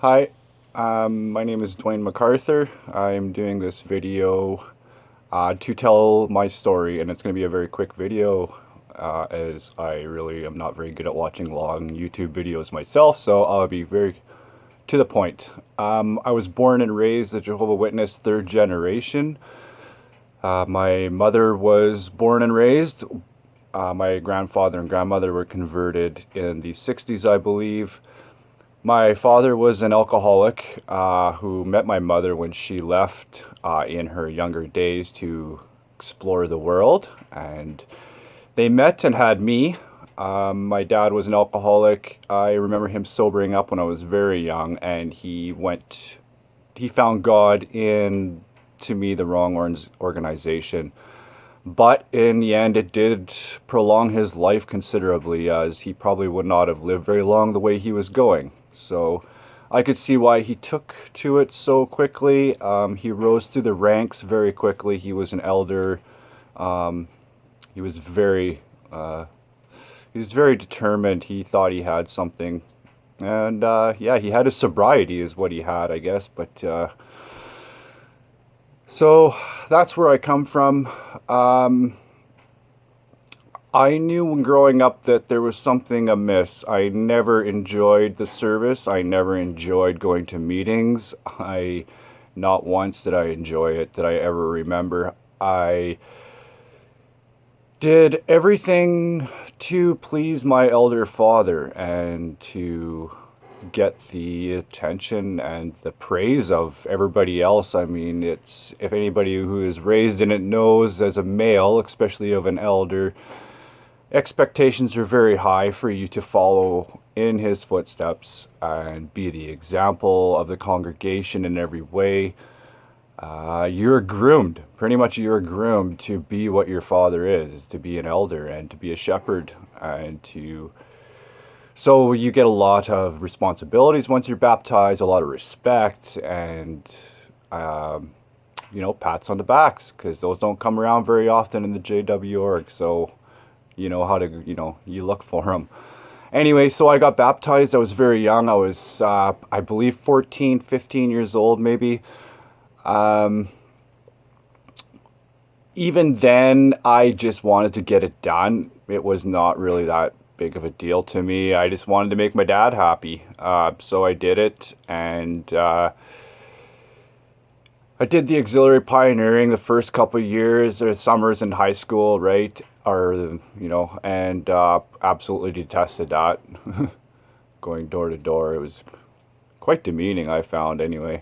Hi, my name is Dwayne MacArthur. I'm doing this video to tell my story, and it's going to be a very quick video as I really am not very good at watching long YouTube videos myself, so I'll be very to the point. I was born and raised a Jehovah's Witness third generation. My mother was born and raised. My grandfather and grandmother were converted in the 60s, I believe. My father was an alcoholic who met my mother when she left in her younger days to explore the world, and they met and had me. My dad was an alcoholic. I remember him sobering up when I was very young, and he found God in, to me, the wrong organization. But in the end, it did prolong his life considerably, as he probably would not have lived very long the way he was going. So I could see why he took to it so quickly. He rose through the ranks very quickly. He was an elder. He was very determined. He thought he had something, and yeah, he had his sobriety, is what he had, I guess. But so that's where I come from. I knew when growing up that there was something amiss. I never enjoyed the service. I never enjoyed going to meetings. Not once did I enjoy it, that I ever remember. I did everything to please my elder father and to get the attention and the praise of everybody else. I mean, it's, if anybody who is raised in it knows, as a male, especially of an elder, expectations are very high for you to follow in his footsteps and be the example of the congregation in every way. You're groomed, pretty much you're groomed to be what your father is to be an elder and to be a shepherd, and so you get a lot of responsibilities once you're baptized, a lot of respect, and pats on the backs, because those don't come around very often in the JW org. So you know how to, you look for them. Anyway, so I got baptized. I was very young. I was, I believe, 14, 15 years old, maybe. Even then, I just wanted to get it done. It was not really that big of a deal to me. I just wanted to make my dad happy. So I did it, and I did the auxiliary pioneering the first couple of years, or summers in high school, right? And absolutely detested that. Going door to door, it was quite demeaning, I found, anyway.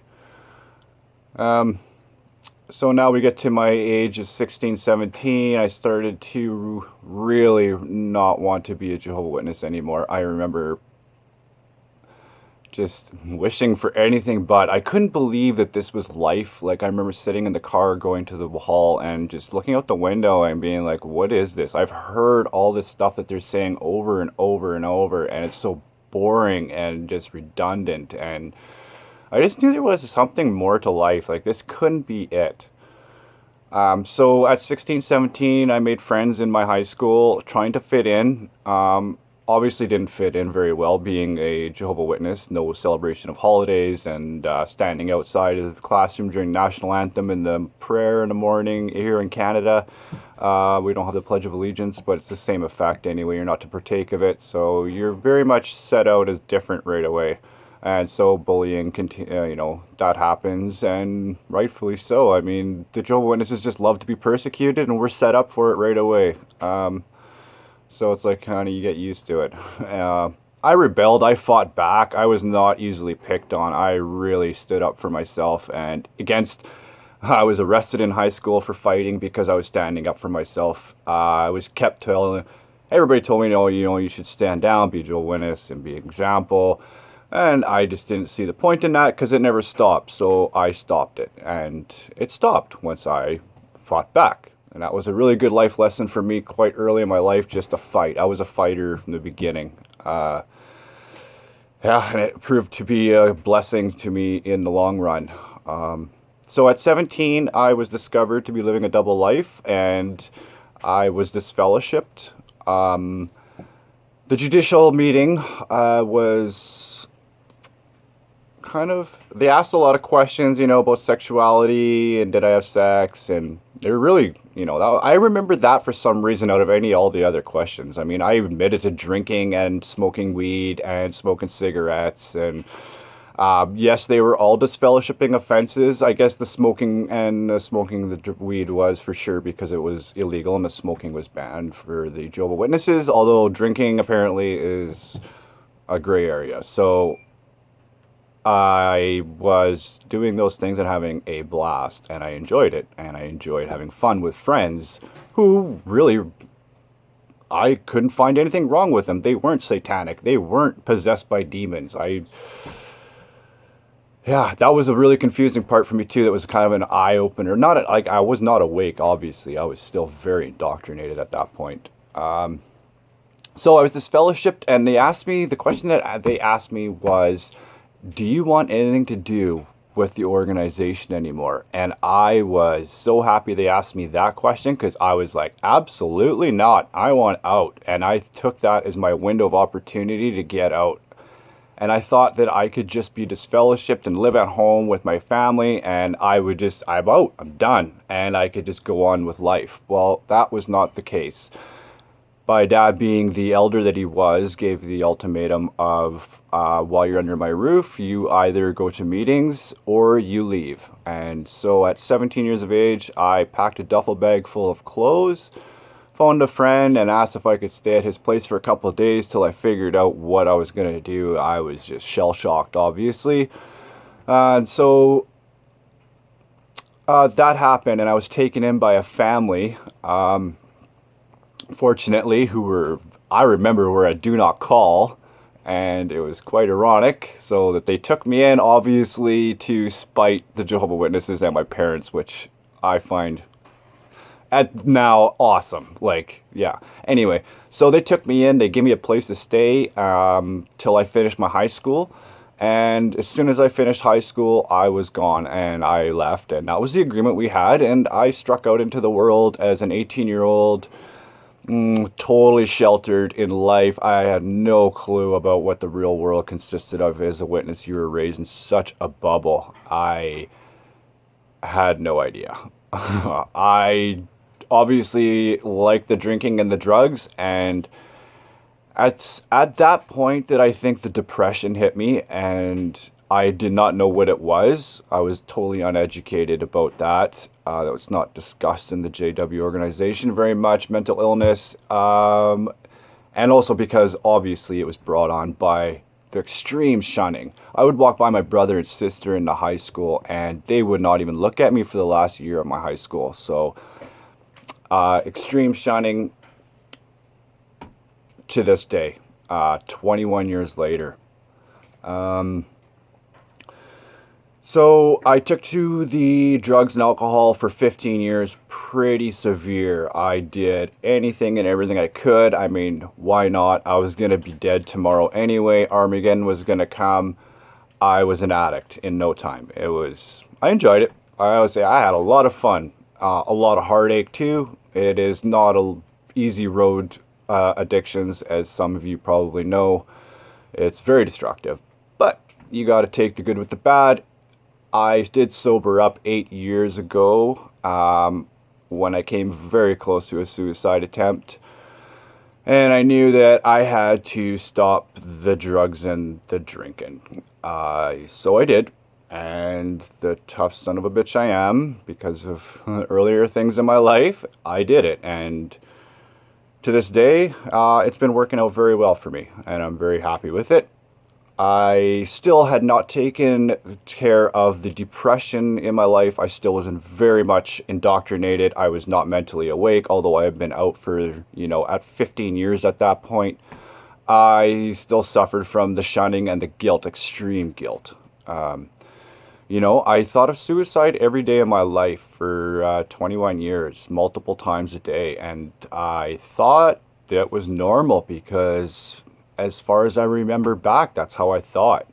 So now we get to my age of 16, 17. I started to really not want to be a Jehovah's Witness anymore. I remember just wishing for anything but. I couldn't believe that this was life. Like, I remember sitting in the car going to the hall and just looking out the window and being like, what is this? I've heard all this stuff that they're saying over and over and over, and it's so boring and just redundant, and I just knew there was something more to life. Like, this couldn't be it. So at 16, 17, I made friends in my high school trying to fit in. Obviously didn't fit in very well, being a Jehovah's Witness, no celebration of holidays, and standing outside of the classroom during national anthem and the prayer in the morning. Here in Canada, we don't have the Pledge of Allegiance, but it's the same effect anyway. You're not to partake of it, so you're very much set out as different right away. And so bullying, that happens, and rightfully so. I mean, the Jehovah's Witnesses just love to be persecuted, and we're set up for it right away. So it's like, kind of, you get used to it. I rebelled. I fought back. I was not easily picked on. I really stood up for myself and against. I was arrested in high school for fighting because I was standing up for myself. I was kept telling. Everybody told me, you should stand down, be a Jehovah's Witness, and be an example. And I just didn't see the point in that because it never stopped. So I stopped it, and it stopped once I fought back. And that was a really good life lesson for me quite early in my life, just to fight. I was a fighter from the beginning. And it proved to be a blessing to me in the long run. So at 17, I was discovered to be living a double life, and I was disfellowshipped. The judicial meeting was they asked a lot of questions, about sexuality and did I have sex, and they're really, I remember that for some reason out of all the other questions. I mean, I admitted to drinking and smoking weed and smoking cigarettes, and yes, they were all disfellowshipping offenses. I guess the smoking the weed was for sure because it was illegal and the smoking was banned for the Jehovah's Witnesses, although drinking apparently is a gray area. So I was doing those things and having a blast, and I enjoyed it, and I enjoyed having fun with friends who really, I couldn't find anything wrong with them. They weren't satanic. They weren't possessed by demons. Yeah, that was a really confusing part for me too. That was kind of an eye opener. Not like I was not awake, obviously. I was still very indoctrinated at that point. So I was disfellowshipped, and the question that they asked me was, do you want anything to do with the organization anymore? And I was so happy they asked me that question, because I was like, absolutely not. I want out. And I took that as my window of opportunity to get out. And I thought that I could just be disfellowshipped and live at home with my family, and I'm out, I'm done, and I could just go on with life. Well, that was not the case. My dad, being the elder that he was, gave the ultimatum of, while you're under my roof, you either go to meetings or you leave. And so at 17 years of age, I packed a duffel bag full of clothes, phoned a friend and asked if I could stay at his place for a couple of days till I figured out what I was going to do. I was just shell-shocked, obviously. And so that happened, and I was taken in by a family, fortunately, I remember were a do not call, and it was quite ironic, so that they took me in, obviously, to spite the Jehovah's Witnesses and my parents, which I find now awesome. Like, yeah. Anyway, so they took me in, they gave me a place to stay till I finished my high school. And as soon as I finished high school, I was gone and I left. And that was the agreement we had. And I struck out into the world as an 18-year-old, totally sheltered in life. I had no clue about what the real world consisted of. As a witness, you were raised in such a bubble. I had no idea. I obviously liked the drinking and the drugs, and at that point that I think the depression hit me, and I did not know what it was. I was totally uneducated about that. That was not discussed in the JW organization very much, mental illness, and also because obviously it was brought on by the extreme shunning. I would walk by my brother and sister in the high school, and they would not even look at me for the last year of my high school. So extreme shunning to this day, 21 years later. So I took to the drugs and alcohol for 15 years, pretty severe. I did anything and everything I could. I mean, why not? I was going to be dead tomorrow anyway. Armageddon was going to come. I was an addict in no time. I enjoyed it. I always say I had a lot of fun, a lot of heartache too. It is not a easy road, addictions, as some of you probably know. It's very destructive, but you got to take the good with the bad. I did sober up 8 years ago, when I came very close to a suicide attempt. And I knew that I had to stop the drugs and the drinking. So I did. And the tough son of a bitch I am, because of earlier things in my life, I did it. And to this day, it's been working out very well for me, and I'm very happy with it. I still had not taken care of the depression in my life. I still wasn't very much indoctrinated. I was not mentally awake, although I had been out for, at 15 years at that point. I still suffered from the shunning and the guilt, extreme guilt. I thought of suicide every day of my life for 21 years, multiple times a day. And I thought that was normal because, as far as I remember back, that's how I thought.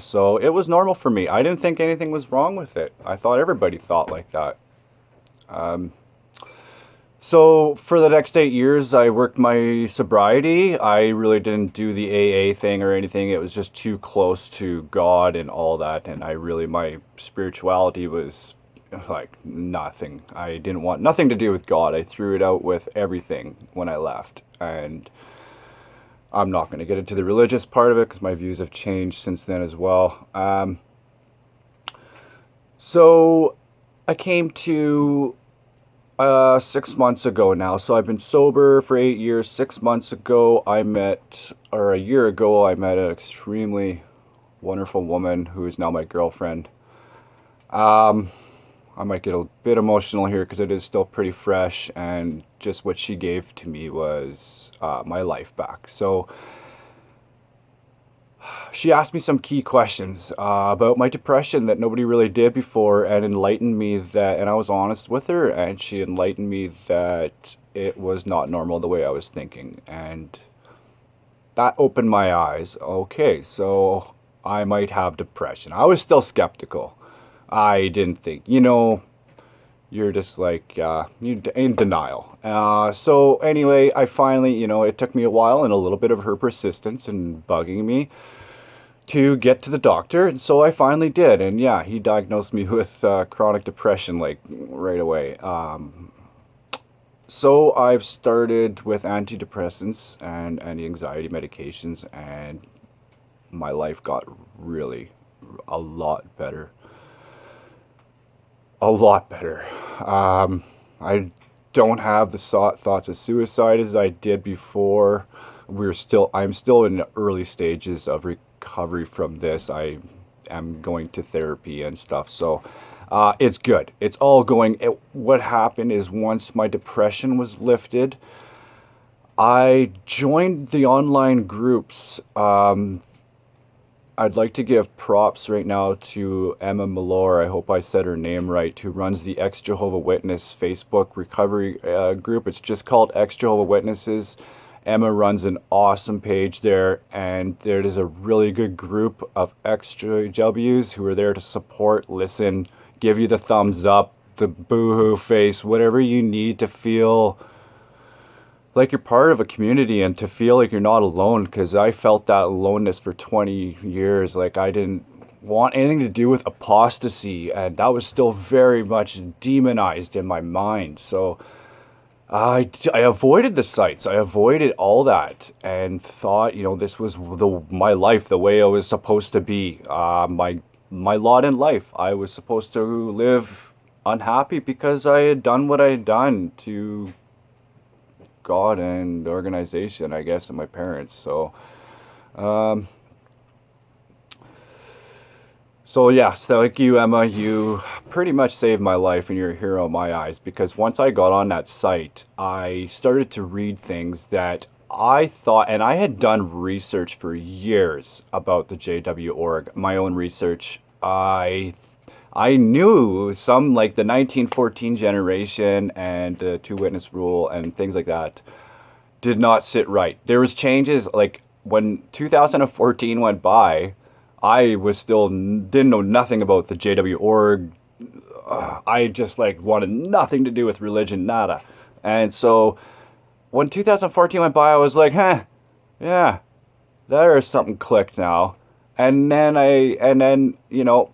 So it was normal for me. I didn't think anything was wrong with it. I thought everybody thought like that. So for the next 8 years, I worked my sobriety. I really didn't do the AA thing or anything. It was just too close to God and all that. And my spirituality was like nothing. I didn't want nothing to do with God. I threw it out with everything when I left. And I'm not going to get into the religious part of it because my views have changed since then as well. So I came to 6 months ago now. So I've been sober for 8 years. 6 months ago, a year ago, I met an extremely wonderful woman who is now my girlfriend. I might get a bit emotional here because it is still pretty fresh, and just what she gave to me was my life back. So she asked me some key questions about my depression that nobody really did before, and enlightened me that, and I was honest with her, and she enlightened me that it was not normal the way I was thinking. And that opened my eyes. Okay, so I might have depression. I was still skeptical. I didn't think, you're just like, you're in denial. So anyway, I finally, it took me a while and a little bit of her persistence and bugging me to get to the doctor. And so I finally did. And yeah, he diagnosed me with chronic depression, like right away. So I've started with antidepressants and anti-anxiety medications, and my life got really a lot better. A lot better. I don't have the thoughts of suicide as I did before. I'm still in the early stages of recovery from this. I am going to therapy and stuff. So it's good. It's all going. What happened is, once my depression was lifted, I joined the online groups. I'd like to give props right now to Emma Malore, I hope I said her name right, who runs the Ex-Jehovah Witness Facebook recovery group. It's just called Ex-Jehovah Witnesses. Emma runs an awesome page there, and there is a really good group of ex-JWs who are there to support, listen, give you the thumbs up, the boo-hoo face, whatever you need to feel like you're part of a community and to feel like you're not alone, because I felt that aloneness for 20 years. Like, I didn't want anything to do with apostasy, and that was still very much demonized in my mind. So I avoided the sites. I avoided all that and thought, this was my life, the way I was supposed to be. My lot in life. I was supposed to live unhappy because I had done what I had done to God and the organization, I guess, and my parents. So yes, thank you, Emma. You pretty much saved my life, and you're a hero in my eyes, because once I got on that site, I started to read things that I thought, and I had done research for years about the JW org, my own research. I knew some, like the 1914 generation and the two witness rule and things like that did not sit right. There was changes, like when 2014 went by, I was still didn't know nothing about the JW org. I just wanted nothing to do with religion, nada. And so when 2014 went by, I was like, yeah, there's something clicked now. And then,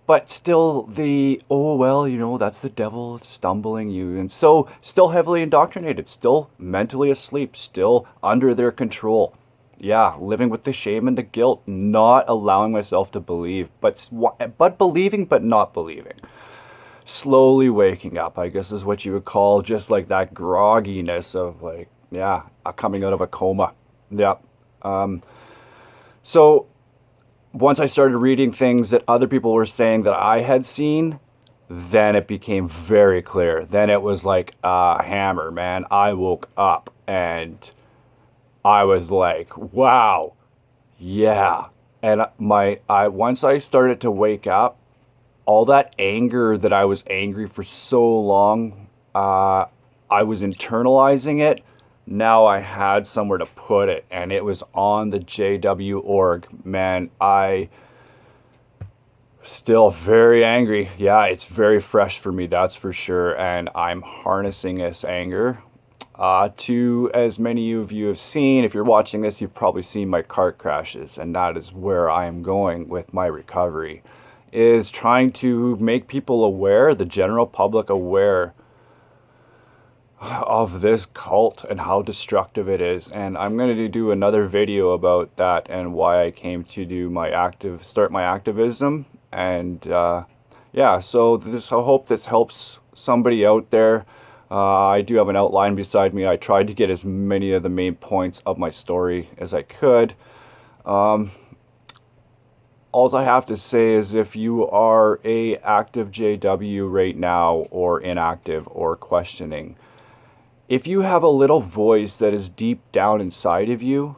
but still that's the devil stumbling you. And so still heavily indoctrinated, still mentally asleep, still under their control. Yeah, living with the shame and the guilt, not allowing myself to believe, but believing, but not believing. Slowly waking up, I guess is what you would call just like that grogginess of coming out of a coma. Yeah. So once I started reading things that other people were saying that I had seen, then it became very clear. Then it was like a hammer, man. I woke up and I was like, wow, yeah. And once I started to wake up, all that anger that I was angry for so long, I was internalizing it. Now I had somewhere to put it, and it was on the JW org. Man, I still very angry. Yeah, it's very fresh for me, that's for sure. And I'm harnessing this anger To as many of you have seen, if you're watching this, you've probably seen my car crashes, and that is where I am going with my recovery, is trying to make people aware, the general public aware of this cult and how destructive it is. And I'm going to do another video about that and why I came to do start my activism. And yeah, so I hope this helps somebody out there. I do have an outline beside me. I tried to get as many of the main points of my story as I could. All I have to say is, if you are a active JW right now, or inactive, or questioning, if you have a little voice that is deep down inside of you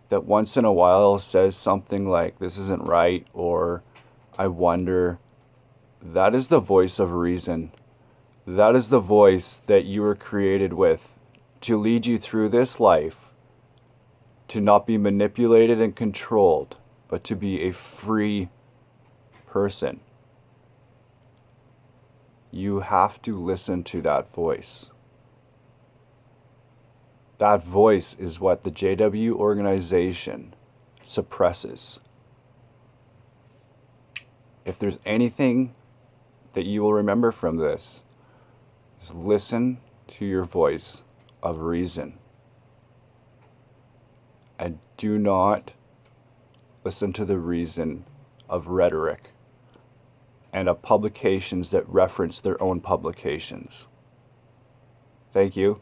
that once in a while says something like, this isn't right, or I wonder, that is the voice of reason. That is the voice that you were created with to lead you through this life, to not be manipulated and controlled, but to be a free person. You have to listen to that voice. That voice is what the JW organization suppresses. If there's anything that you will remember from this, is listen to your voice of reason. And do not listen to the reason of rhetoric and of publications that reference their own publications. Thank you.